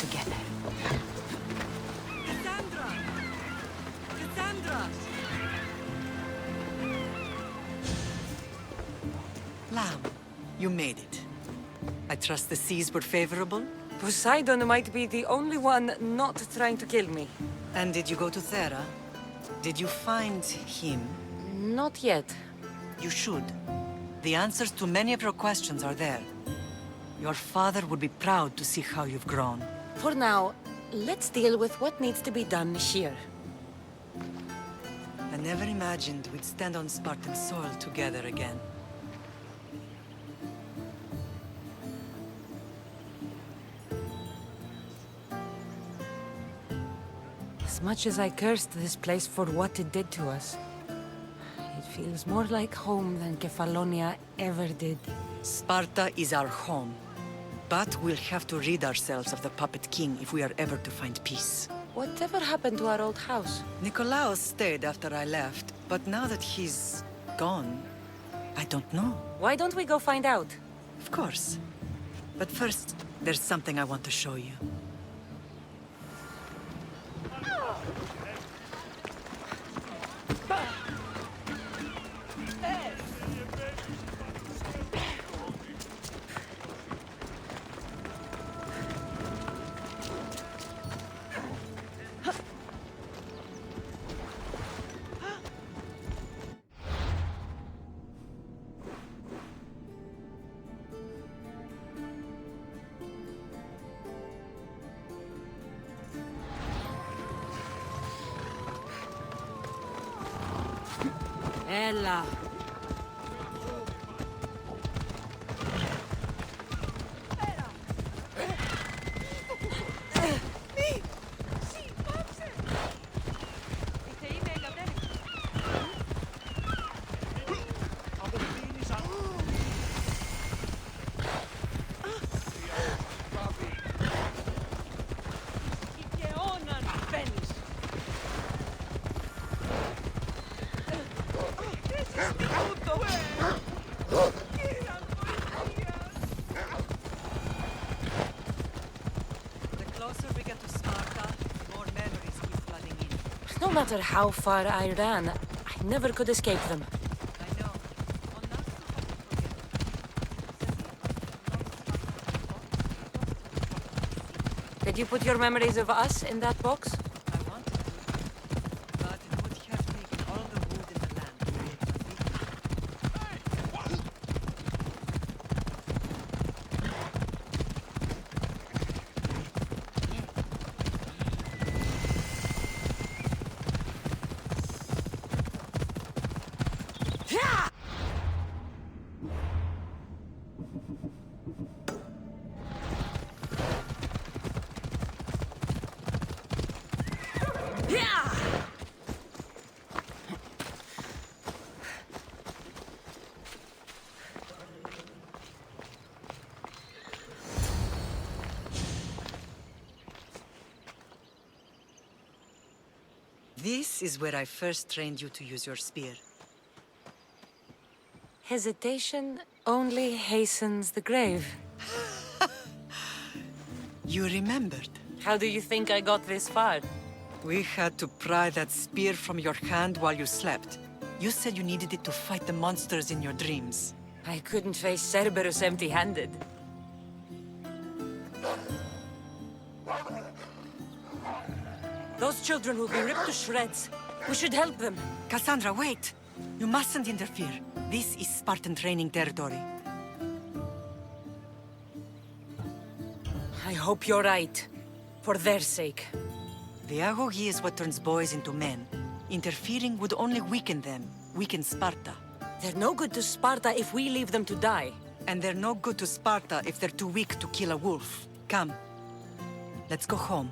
together. Kassandra! Kassandra! Lamb, you made it. I trust the seas were favorable? Poseidon might be the only one not trying to kill me. And did you go to Thera? Did you find him? Not yet. You should. The answers to many of your questions are there. Your father would be proud to see how you've grown. For now, let's deal with what needs to be done here. I never imagined we'd stand on Spartan soil together again. As much as I cursed this place for what it did to us, it feels more like home than Kefalonia ever did. Sparta is our home. But we'll have to rid ourselves of the Puppet King if we are ever to find peace. Whatever happened to our old house? Nikolaos stayed after I left, but now that he's gone, I don't know. Why don't we go find out? Of course. But first, there's something I want to show you. Ella. No matter how far I ran, I never could escape them. I know. Did you put your memories of us in that box? I wanted to, but it would have taken all the wood in the land to make one big. This is where I first trained you to use your spear. Hesitation only hastens the grave. You remembered. How do you think I got this far? We had to pry that spear from your hand while you slept. You said you needed it to fight the monsters in your dreams. I couldn't face Cerberus empty-handed. Those children will be ripped to shreds. We should help them. Kassandra, wait! You mustn't interfere. This is Spartan training territory. I hope you're right. For their sake. The agogi is what turns boys into men. Interfering would only weaken them, weaken Sparta. They're no good to Sparta if we leave them to die. And they're no good to Sparta if they're too weak to kill a wolf. Come. Let's go home.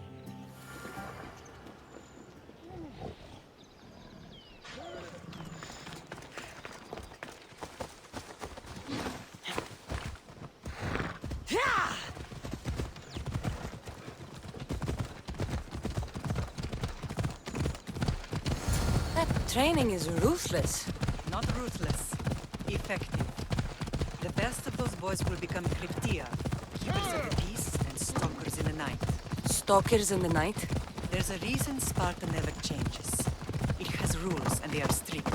Training is ruthless. Not ruthless. Effective. The best of those boys will become Kryptia, keepers of the peace and stalkers in the night. Stalkers in the night? There's a reason Sparta never changes. It has rules, and they are strict.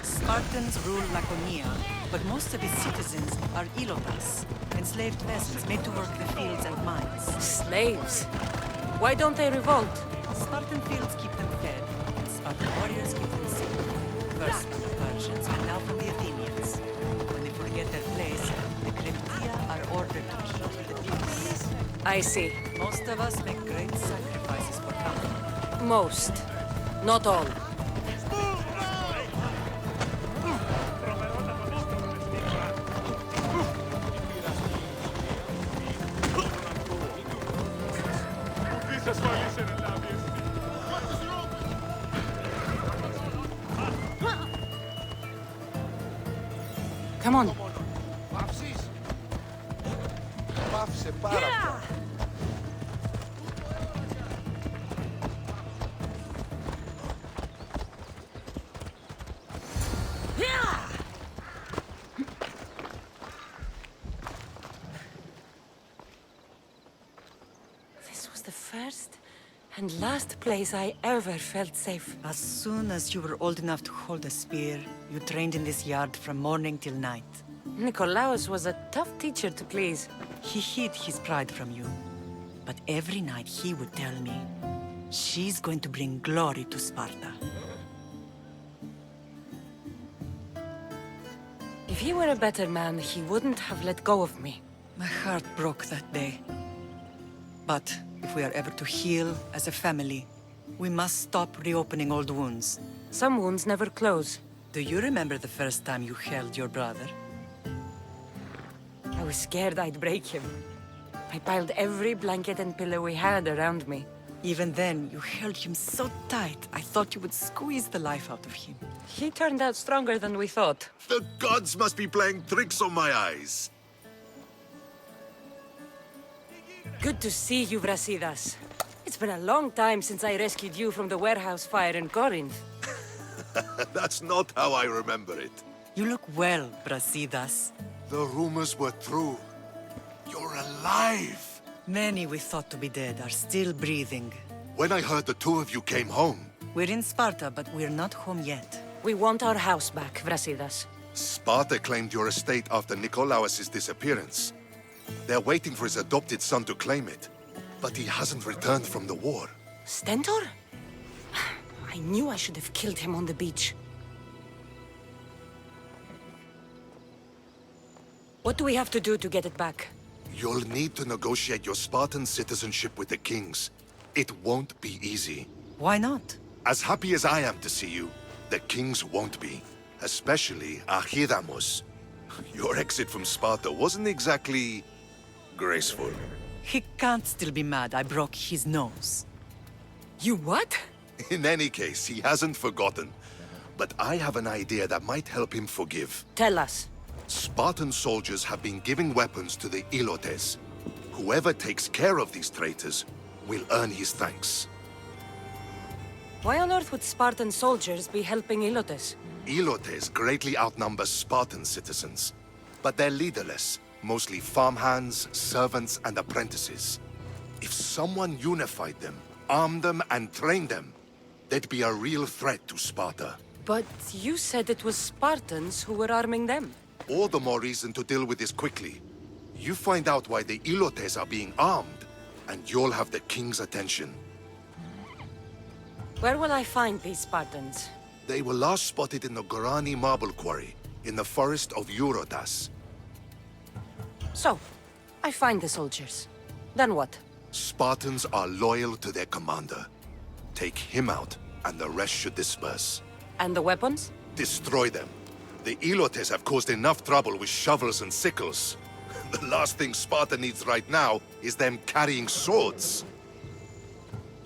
Spartans rule Laconia, but most of its citizens are ilotas, enslaved peasants made to work the fields and mines. Slaves? Why don't they revolt? Spartan fields keep them fed, and Spartan warriors keep them safe. First from the Persians, and now from the Athenians. When they forget their place, the Creptia are ordered to keep the peace. I see. Most of us make great sacrifices for company. Most. Not all. Come on. This was the first and last place I ever felt safe. As soon as you were old enough to hold a spear, you trained in this yard from morning till night. Nikolaos was a tough teacher to please. He hid his pride from you. But every night he would tell me, she's going to bring glory to Sparta. If he were a better man, he wouldn't have let go of me. My heart broke that day. But if we are ever to heal as a family, we must stop reopening old wounds. Some wounds never close. Do you remember the first time you held your brother? I was scared I'd break him. I piled every blanket and pillow we had around me. Even then, you held him so tight, I thought you would squeeze the life out of him. He turned out stronger than we thought. The gods must be playing tricks on my eyes. Good to see you, Brasidas. It's been a long time since I rescued you from the warehouse fire in Corinth. That's not how I remember it. You look well, Brasidas. The rumors were true. You're alive! Many we thought to be dead are still breathing. When I heard the two of you came home, We're in Sparta, but we're not home yet. We want our house back, Brasidas. Sparta claimed your estate after Nikolaos' disappearance. They're waiting for his adopted son to claim it. But he hasn't returned from the war. Stentor? I knew I should have killed him on the beach. What do we have to do to get it back? You'll need to negotiate your Spartan citizenship with the kings. It won't be easy. Why not? As happy as I am to see you, the kings won't be. Especially Archidamos. Your exit from Sparta wasn't exactly graceful. He can't still be mad I broke his nose. You what? In any case, he hasn't forgotten. But I have an idea that might help him forgive. Tell us. Spartan soldiers have been giving weapons to the Ilotes. Whoever takes care of these traitors will earn his thanks. Why on earth would Spartan soldiers be helping Ilotes? Ilotes greatly outnumber Spartan citizens, but they're leaderless, mostly farmhands, servants, and apprentices. If someone unified them, armed them, and trained them, they'd be a real threat to Sparta. But you said it was Spartans who were arming them. All the more reason to deal with this quickly. You find out why the Ilotes are being armed, and you'll have the king's attention. Where will I find these Spartans? They were last spotted in the Gorani marble quarry, in the forest of Eurotas. So, I find the soldiers. Then what? Spartans are loyal to their commander. Take him out, and the rest should disperse. And the weapons? Destroy them. The Ilotes have caused enough trouble with shovels and sickles. The last thing Sparta needs right now is them carrying swords.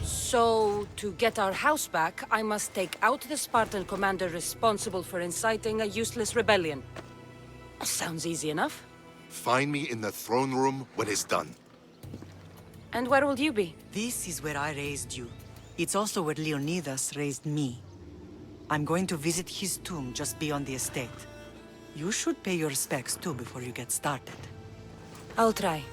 So, to get our house back, I must take out the Spartan commander responsible for inciting a useless rebellion. Sounds easy enough. Find me in the throne room when it's done. And where will you be? This is where I raised you. It's also where Leonidas raised me. I'm going to visit his tomb just beyond the estate. You should pay your respects too before you get started. I'll try.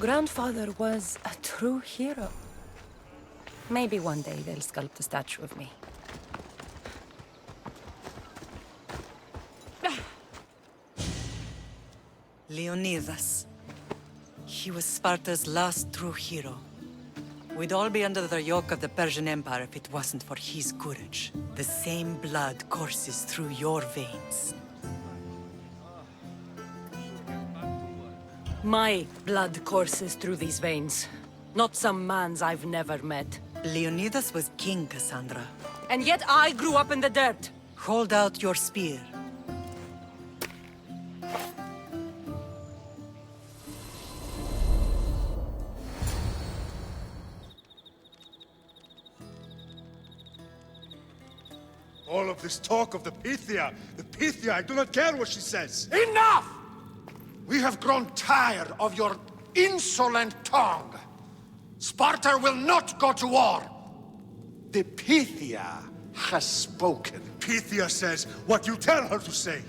grandfather was a true hero. Maybe one day they'll sculpt a statue of me. Leonidas. He was Sparta's last true hero. We'd all be under the yoke of the Persian Empire if it wasn't for his courage. The same blood courses through your veins. My blood courses through these veins. Not some man's I've never met. Leonidas was king, Kassandra. And yet I grew up in the dirt. Hold out your spear. All of this talk of the Pythia, I do not care what she says. Enough! We have grown tired of your insolent tongue. Sparta will not go to war. The Pythia has spoken. Pythia says what you tell her to say.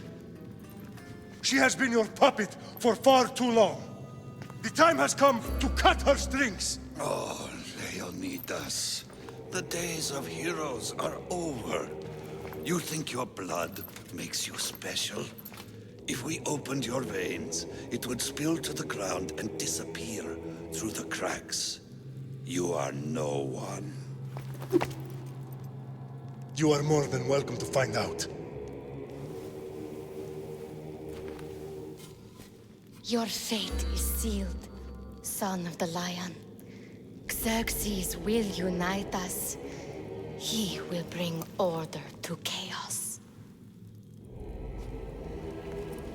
She has been your puppet for far too long. The time has come to cut her strings. Oh, Leonidas, the days of heroes are over. You think your blood makes you special? If we opened your veins, it would spill to the ground and disappear through the cracks. You are no one. You are more than welcome to find out. Your fate is sealed, son of the lion. Xerxes will unite us. He will bring order to chaos.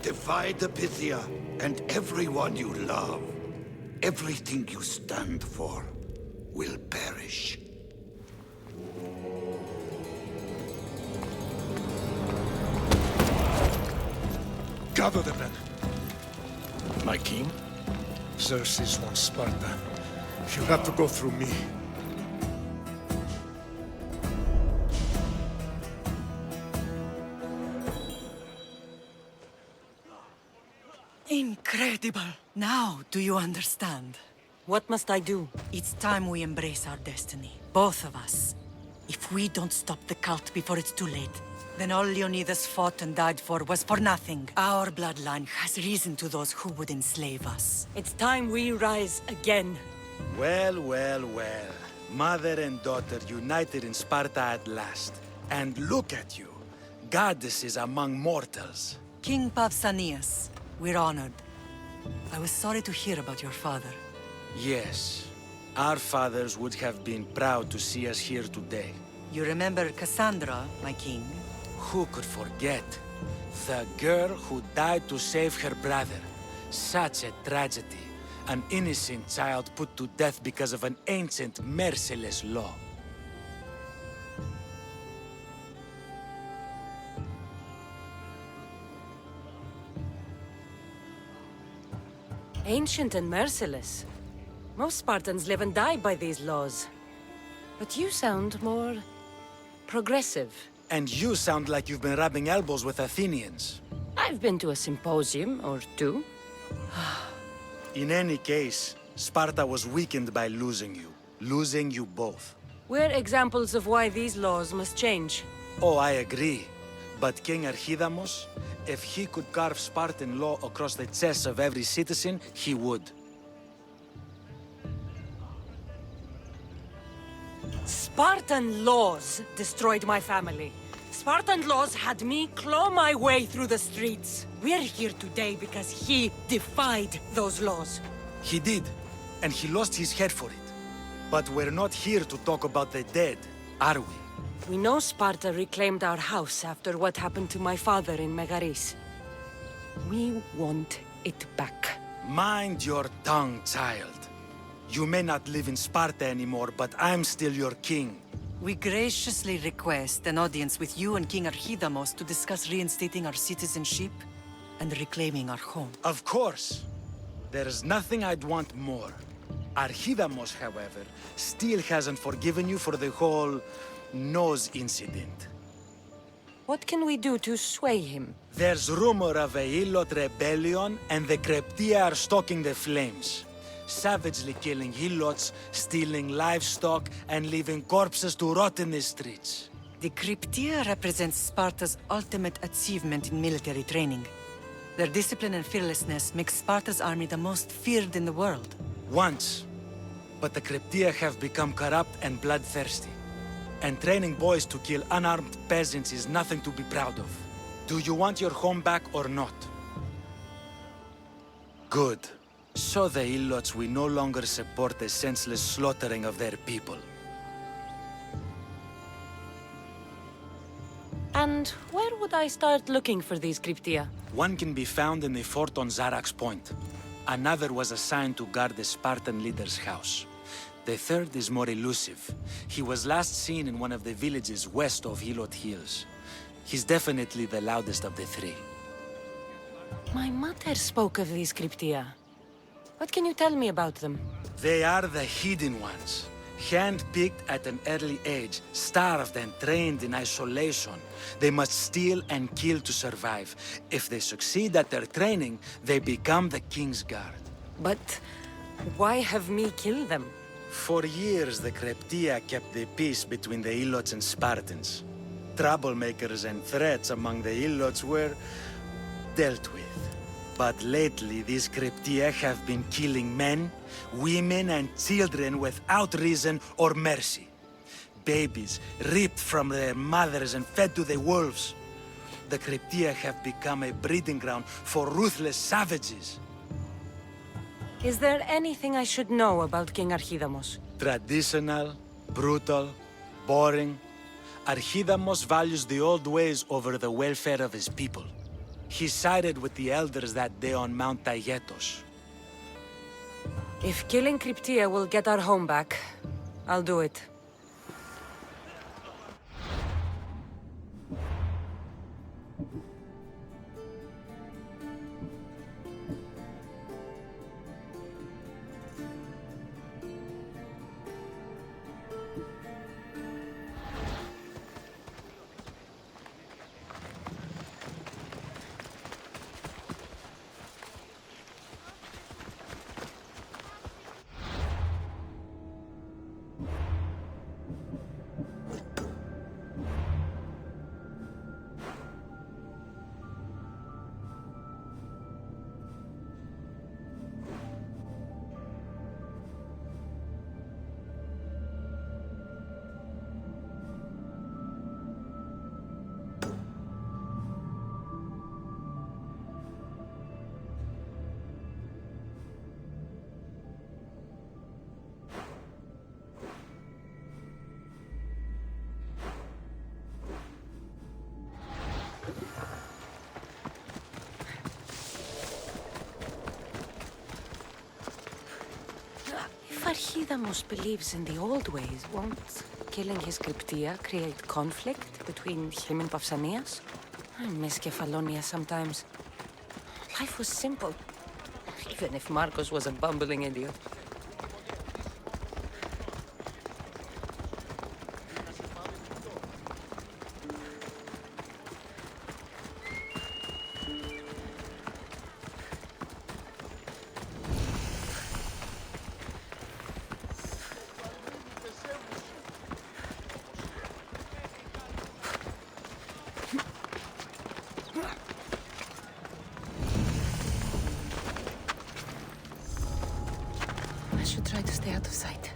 Divide the Pythia and everyone you love. Everything you stand for will perish. Gather the men. My king? Xerxes wants Sparta. She'll have to go through me. Incredible! Now, do you understand? What must I do? It's time we embrace our destiny. Both of us. If we don't stop the cult before it's too late, then all Leonidas fought and died for was for nothing. Our bloodline has risen to those who would enslave us. It's time we rise again. Well, well, well. Mother and daughter united in Sparta at last. And look at you. Goddesses among mortals. King Pausanias, we're honored. I was sorry to hear about your father. Yes. Our fathers would have been proud to see us here today. You remember Kassandra, my king? Who could forget? The girl who died to save her brother. Such a tragedy. An innocent child put to death because of an ancient, merciless law. Ancient and merciless. Most Spartans live and die by these laws. But you sound more progressive. And you sound like you've been rubbing elbows with Athenians. I've been to a symposium or two. In any case, Sparta was weakened by losing you. Losing you both. We're examples of why these laws must change. Oh, I agree. But King Archidamos, if he could carve Spartan law across the chests of every citizen, he would. Spartan laws destroyed my family. Spartan laws had me claw my way through the streets. We're here today because he defied those laws. He did, and he lost his head for it. But we're not here to talk about the dead, are we? We know Sparta reclaimed our house after what happened to my father in Megaris. We want it back. Mind your tongue, child. You may not live in Sparta anymore, but I'm still your king. We graciously request an audience with you and King Archidamos to discuss reinstating our citizenship and reclaiming our home. Of course. There's nothing I'd want more. Archidamos, however, still hasn't forgiven you for the whole nose incident. What can we do to sway him? There's rumor of a Illot rebellion, and the Kreptia are stoking the flames. savagely killing helots, stealing livestock, and leaving corpses to rot in the streets. The Cryptia represents Sparta's ultimate achievement in military training. Their discipline and fearlessness make Sparta's army the most feared in the world. Once. But the Cryptia have become corrupt and bloodthirsty. And training boys to kill unarmed peasants is nothing to be proud of. Do you want your home back or not? Good. So the Ilots will no longer support the senseless slaughtering of their people. And where would I start looking for these Cryptia? One can be found in the fort on Zarak's Point. Another was assigned to guard the Spartan leader's house. The third is more elusive. He was last seen in one of the villages west of Hilot Hills. He's definitely the loudest of the three. My mother spoke of these Cryptia. What can you tell me about them? They are the hidden ones. Hand-picked at an early age, starved and trained in isolation. They must steal and kill to survive. If they succeed at their training, they become the King's Guard. But why have me kill them? For years, the Cryptia kept the peace between the Ilots and Spartans. Troublemakers and threats among the Ilots were dealt with. But lately, these Cryptia have been killing men, women, and children without reason or mercy. Babies ripped from their mothers and fed to the wolves. The Cryptia have become a breeding ground for ruthless savages. Is there anything I should know about King Archidamos? Traditional, brutal, boring. Archidamos values the old ways over the welfare of his people. He sided with the elders that day on Mount Taygetos. If killing Cryptia will get our home back, I'll do it. If Archidamos believes in the old ways, won't killing his Cryptia create conflict between him and Pausanias? I miss Kefalonia sometimes. Life was simple, even if Marcos was a bumbling idiot. I should try to stay out of sight.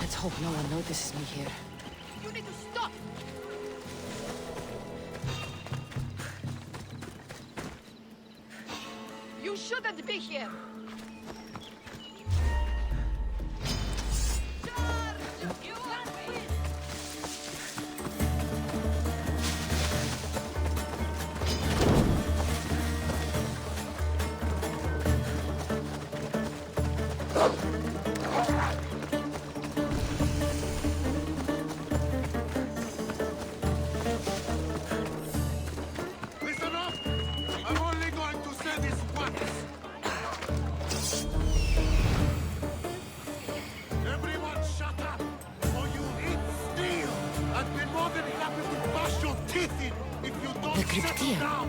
Let's hope no one notices me here. You need to stop! You shouldn't be here! Charge! You are free! Listen up! I'm only going to say this once! Everyone shut up! Or you eat steel! I'd be more than happy to bash your teeth in if you don't The settle Cryptia. down!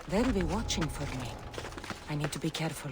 They'll be watching for me. I need to be careful.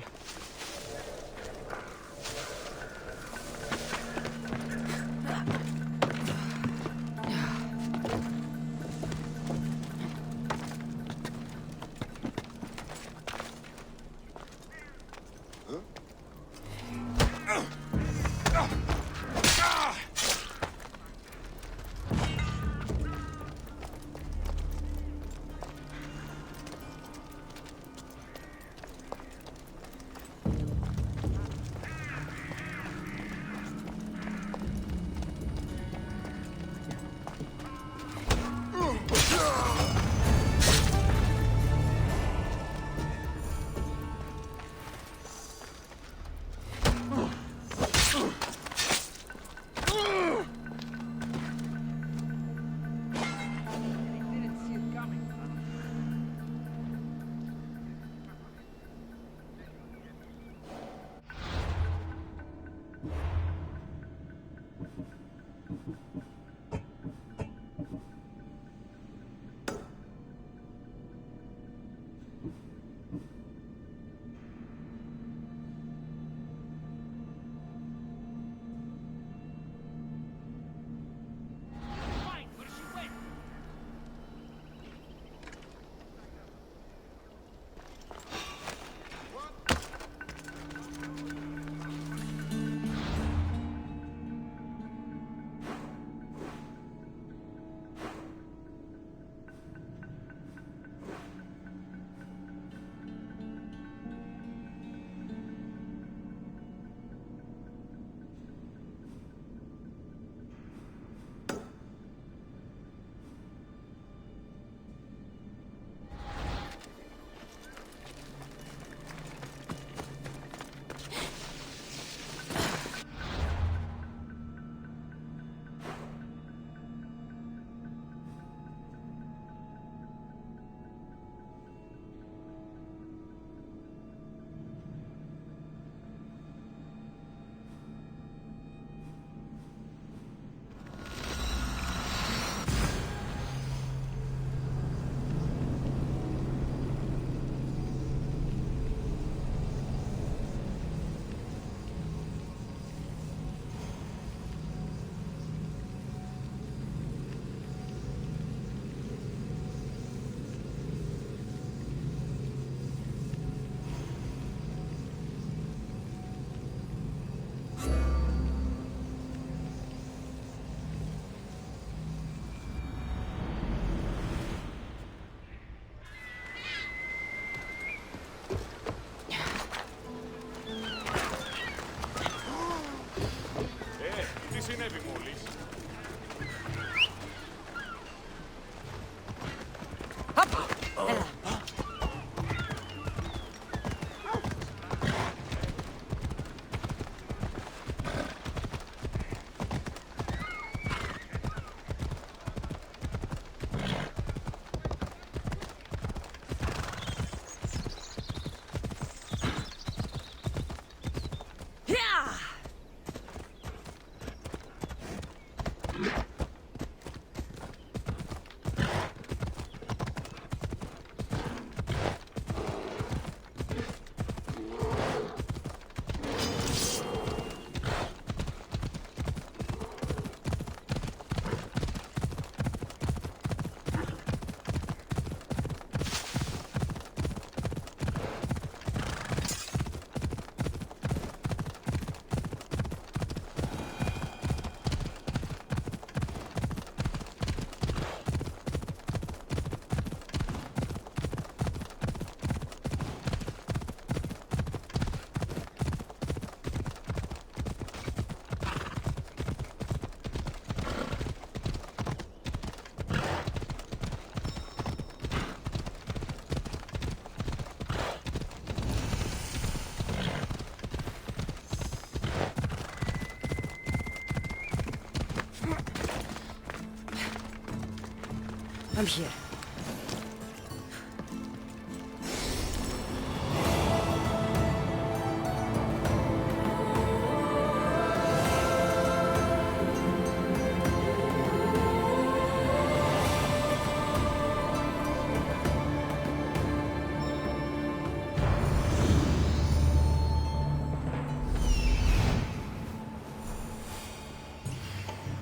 I'm here.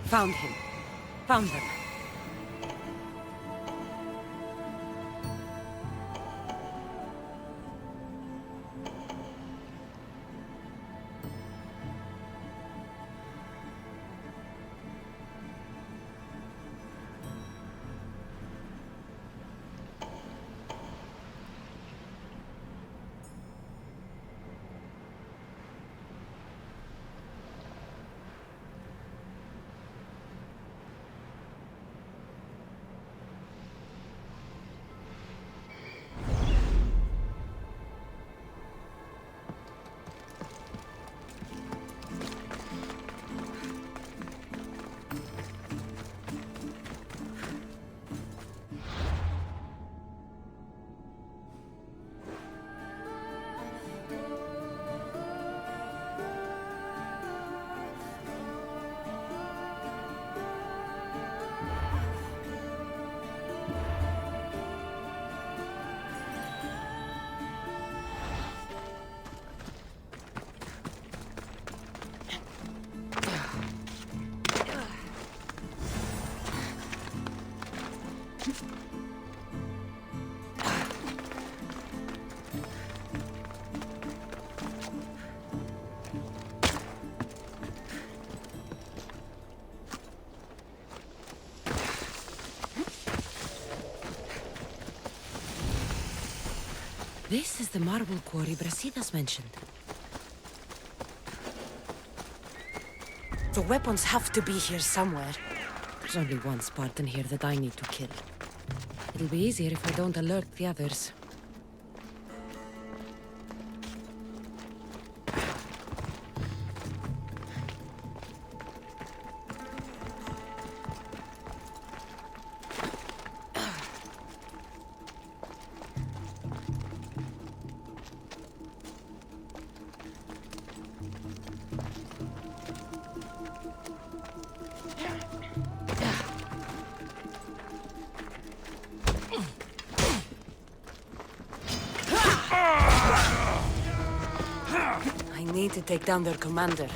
Found him. Found them. This is the marble quarry Brasidas mentioned. The weapons have to be here somewhere. There's only one Spartan here that I need to kill. It'll be easier if I don't alert the others. I need to take down their commander.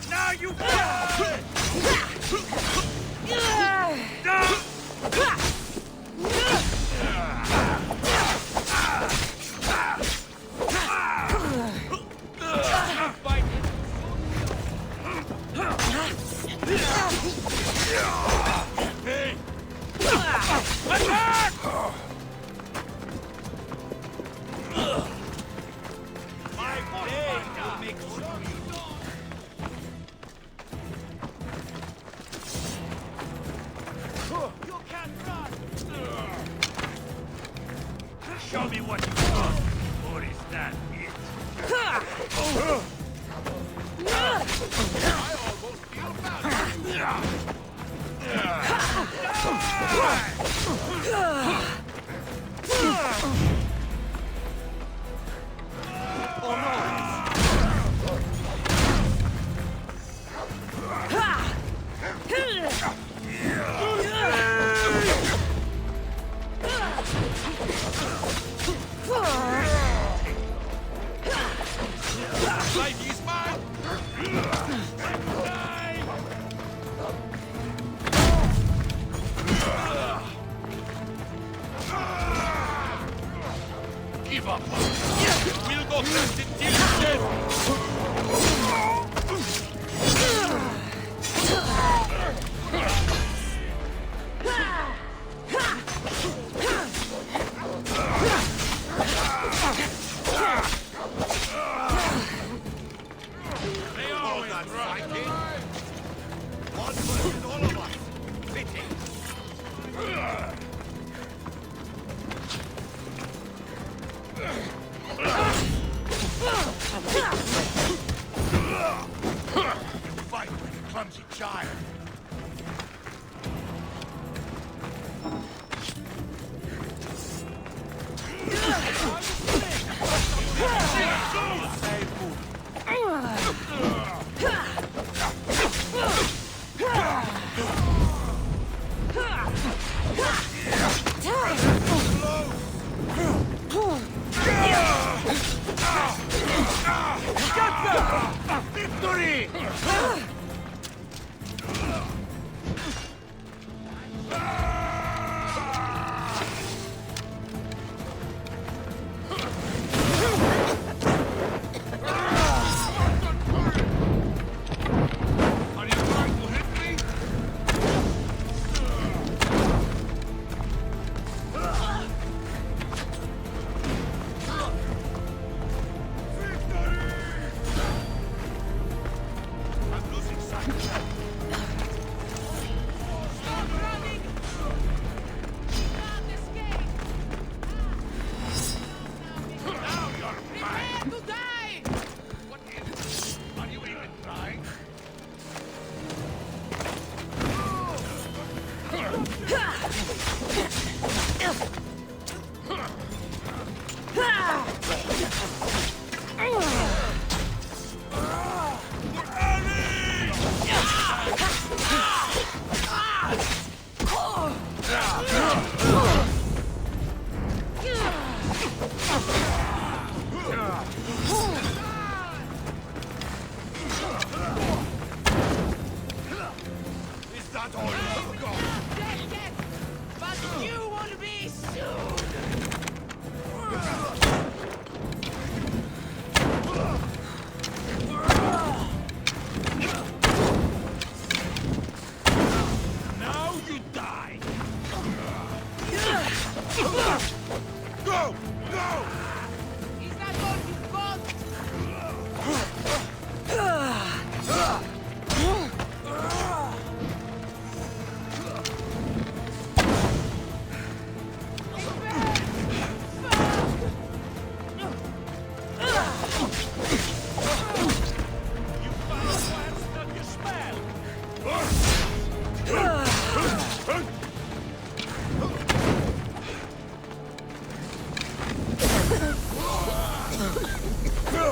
Now you show me what you want, or is that it? I almost feel bad. Life is mine! child. Victory! Are you trying to hit me? I'm losing sight of them. Stop running! You can't escape! Now you're Prepare to die! What is it? Are you even trying? Is that all you've got? Take it! But you will be soon! Now you die! Go! Go! Is that all you've got? You found worse than you smell!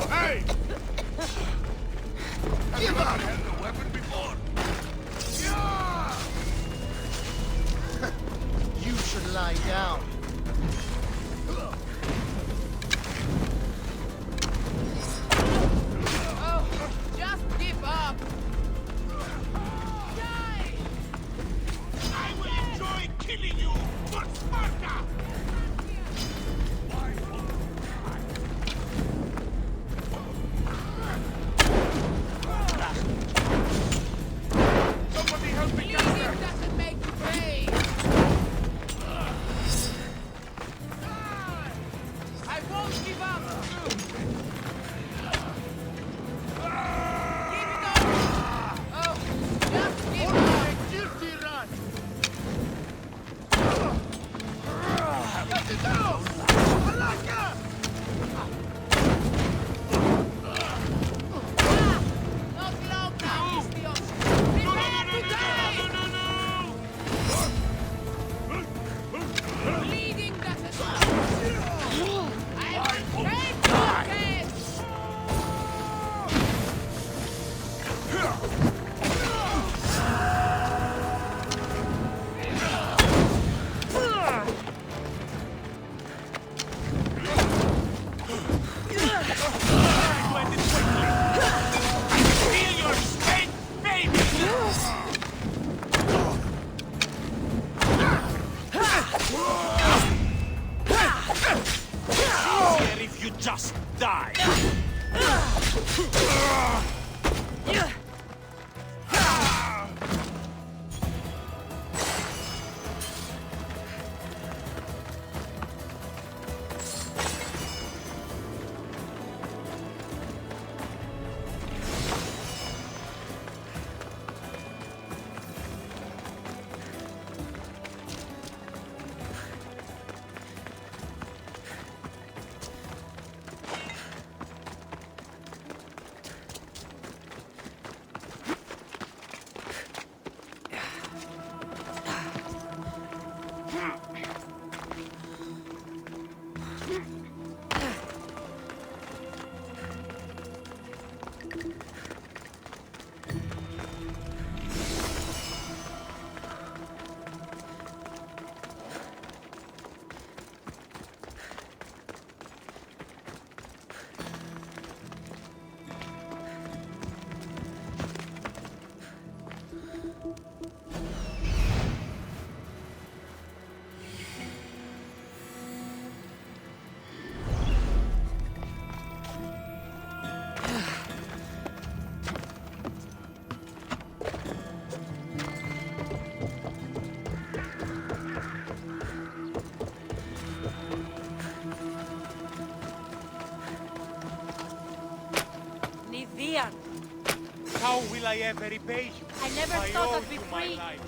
Hey! Have you ever held a weapon before? You should lie down. Oh, just give up! Die! I will enjoy killing you for Sparta! Somebody help me, Bleeding Kassandra! doesn't make you brave! How will I ever repay you? I never I thought owe I'd be you my free. life.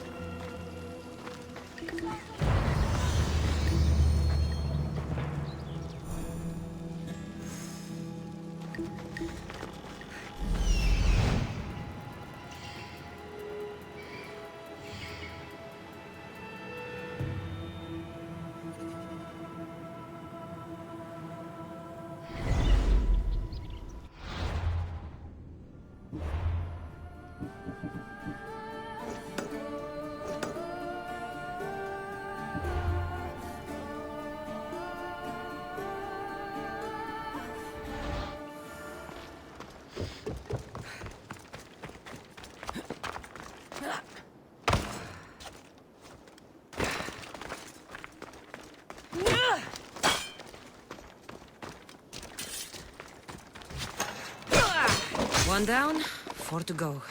One down, 4 to go.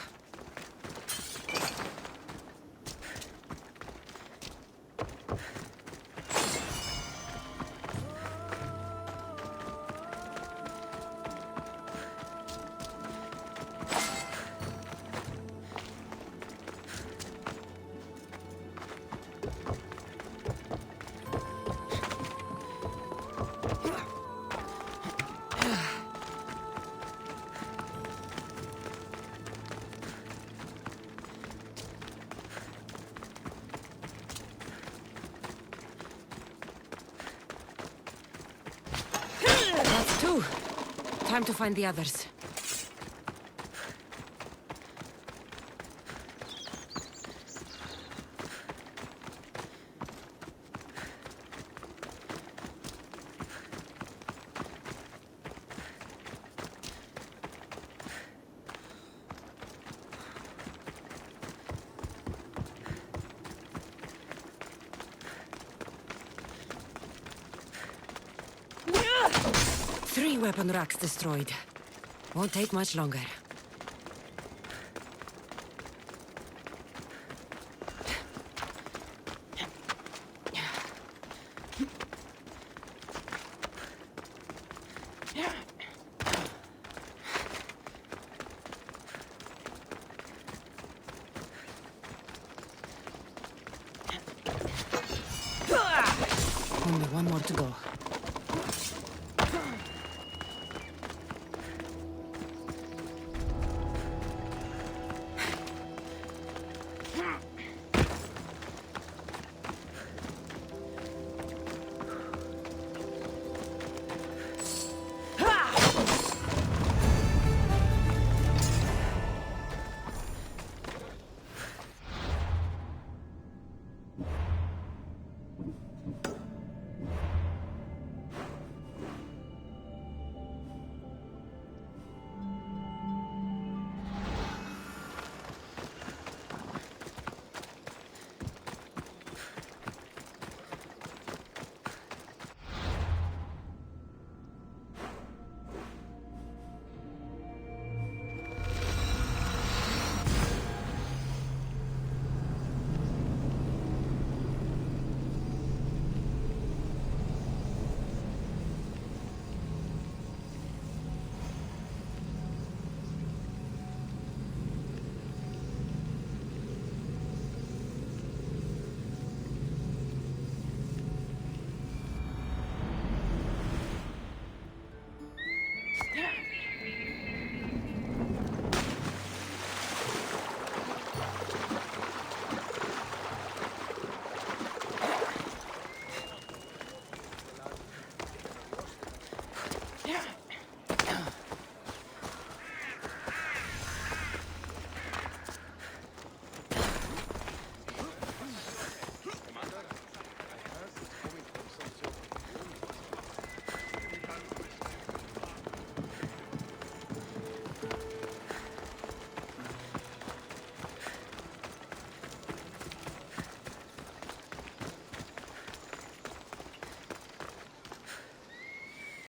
That's 2. Time to find the others. Three weapon racks destroyed. Won't take much longer. Only one more to go.